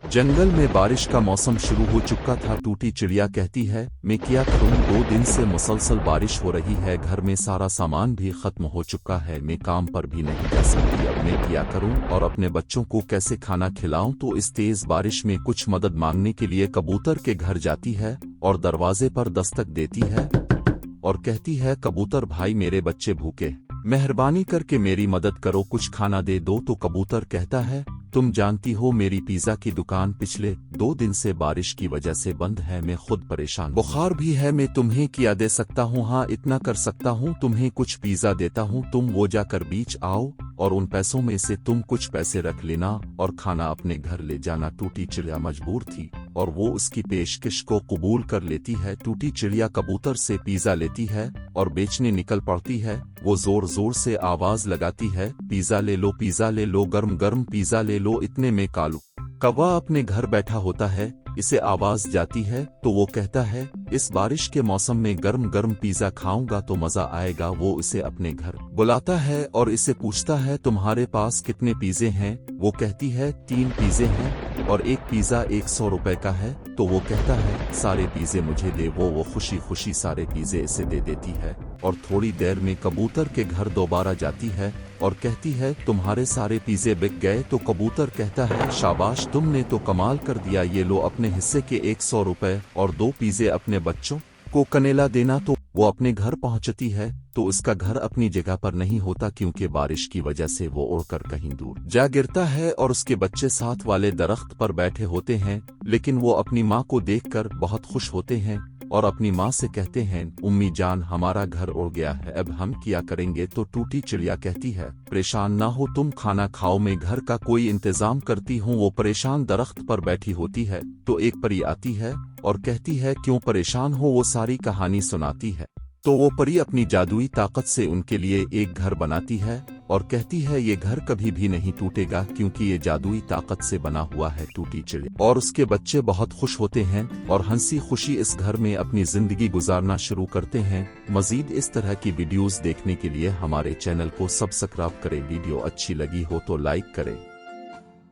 जंगल में बारिश का मौसम शुरू हो चुका था। टूटी चिड़िया कहती है, मैं क्या करूं, 2 दिन से मुसलसल बारिश हो रही है, घर में सारा सामान भी खत्म हो चुका है, मैं काम पर भी नहीं जा सकती, अब मैं क्या करूं और अपने बच्चों को कैसे खाना खिलाऊं। तो इस तेज बारिश में कुछ मदद मांगने के लिए कबूतर के घर जाती है और दरवाजे पर दस्तक देती है और कहती है, कबूतर भाई मेरे बच्चे भूखे, मेहरबानी करके मेरी मदद करो, कुछ खाना दे दो। तो कबूतर कहता है, तुम जानती हो मेरी पिज्जा की दुकान पिछले 2 दिन से बारिश की वजह से बंद है, मैं खुद परेशान, बुखार भी है, मैं तुम्हें क्या दे सकता हूँ, हाँ इतना कर सकता हूँ, तुम्हें कुछ पिज्जा देता हूँ, तुम वो जाकर बीच आओ और उन पैसों में से तुम कुछ पैसे रख लेना और खाना अपने घर ले जाना। टूटी चिड़िया मजबूर थी और वो उसकी पेशकश को कबूल कर लेती है। टूटी चिड़िया कबूतर से पिज्जा लेती है और बेचने निकल पड़ती है। वो जोर जोर से आवाज लगाती है, पिज्जा ले लो, गर्म गर्म पिज्जा ले लो। इतने में कालू कौवा अपने घर बैठा होता है, इसे आवाज जाती है तो वो कहता है, इस बारिश के मौसम में गर्म गर्म पिज्जा खाऊंगा तो मजा आएगा। वो इसे अपने घर बुलाता है और इसे पूछता है, तुम्हारे पास कितने पिज्जे हैं। वो कहती है, 3 पिज्जे हैं और एक पिज्जा 100 रुपए का है। तो वो कहता है, सारे पिज्जे मुझे दे। वो खुशी खुशी सारे पिज्जे इसे दे देती है और थोड़ी देर में कबूतर के घर दोबारा जाती है और कहती है, तुम्हारे सारे पिज्जे बिक गए। तो कबूतर कहता है, शाबाश, तुमने तो कमाल कर दिया, ये लो अपने हिस्से के 100 रुपए और 2 पिज्जे अपने बच्चों को कनेला देना। तो वो अपने घर पहुंचती है तो उसका घर अपनी जगह पर नहीं होता, क्योंकि बारिश की वजह से वो उड़कर कहीं दूर जा गिरता है और उसके बच्चे साथ वाले दरख्त पर बैठे होते हैं। लेकिन वो अपनी माँ को देखकर बहुत खुश होते हैं और अपनी माँ से कहते हैं, उम्मी जान, हमारा घर उड़ गया है, अब हम क्या करेंगे। तो टूटी चिड़िया कहती है, परेशान ना हो, तुम खाना खाओ, मैं घर का कोई इंतजाम करती हूँ। वो परेशान दरख्त पर बैठी होती है तो एक परी आती है और कहती है, क्यों परेशान हो। वो सारी कहानी सुनाती है तो वो परी अपनी जादुई ताकत से उनके लिए एक घर बनाती है और कहती है, ये घर कभी भी नहीं टूटेगा क्योंकि ये जादुई ताकत से बना हुआ है। टूटी चिड़िया और उसके बच्चे बहुत खुश होते हैं और हंसी खुशी इस घर में अपनी जिंदगी गुजारना शुरू करते हैं। मजीद इस तरह की वीडियोस देखने के लिए हमारे चैनल को सब्सक्राइब करें। वीडियो अच्छी लगी हो तो लाइक करें।